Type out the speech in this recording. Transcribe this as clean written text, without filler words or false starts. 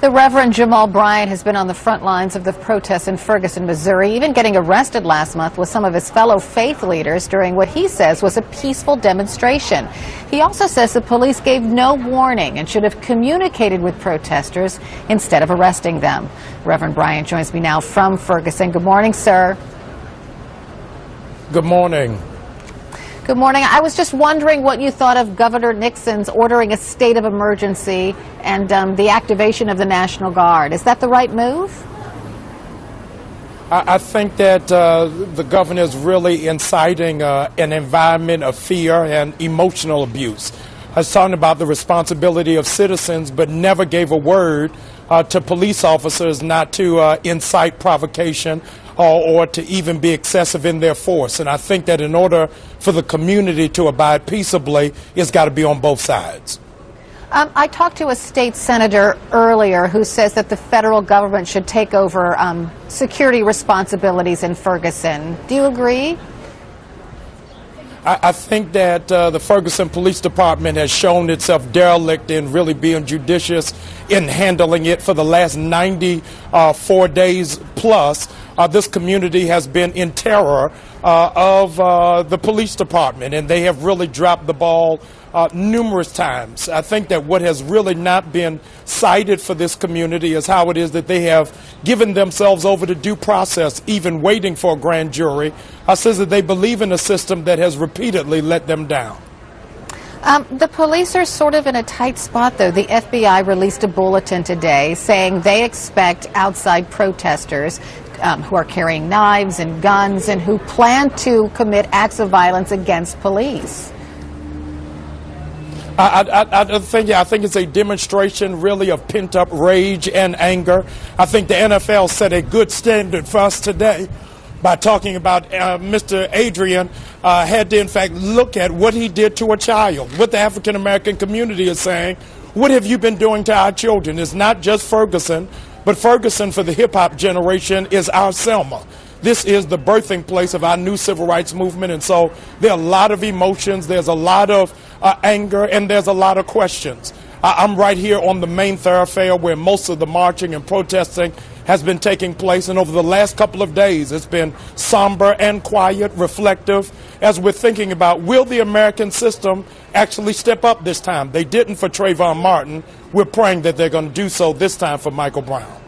The Reverend Jamal Bryant has been on the front lines of the protests in Ferguson, Missouri, even getting arrested last month with some of his fellow faith leaders during what he says was a peaceful demonstration. He also says the police gave no warning and should have communicated with protesters instead of arresting them. Reverend Bryant joins me now from Ferguson. Good morning, sir. Good morning. Good morning. I was just wondering what you thought of Governor Nixon's ordering a state of emergency and the activation of the National Guard. Is that the right move? I think that the governor is really inciting an environment of fear and emotional abuse. I was talking about the responsibility of citizens, but never gave a word to police officers not to incite provocation or to even be excessive in their force. And I think that in order for the community to abide peaceably, it's got to be on both sides. I talked to a state senator earlier who says that the federal government should take over security responsibilities in Ferguson. Do you agree? I think that the Ferguson Police Department has shown itself derelict in really being judicious in handling it for the last 94 days plus. This community has been in terror of the police department, and they have really dropped the ball numerous times. I think that what has really not been cited for this community is how it is that they have given themselves over to due process, even waiting for a grand jury. Says that they believe in a system that has repeatedly let them down. The police are sort of in a tight spot, though. The FBI released a bulletin today saying they expect outside protesters who are carrying knives and guns and who plan to commit acts of violence against police. I think it's a demonstration really of pent-up rage and anger. I think the NFL set a good standard for us today by talking about Mr. Adrian had to, in fact, look at what he did to a child. What the African-American community is saying, what have you been doing to our children? It's not just Ferguson, but Ferguson for the hip-hop generation is our Selma. This is the birthing place of our new civil rights movement, and so there are a lot of emotions, there's a lot of anger, and there's a lot of questions. I'm right here on the main thoroughfare where most of the marching and protesting has been taking place, and over the last couple of days it's been somber and quiet, reflective, as we're thinking about, will the American system actually step up this time? They didn't for Trayvon Martin. We're praying that they're going to do so this time for Michael Brown.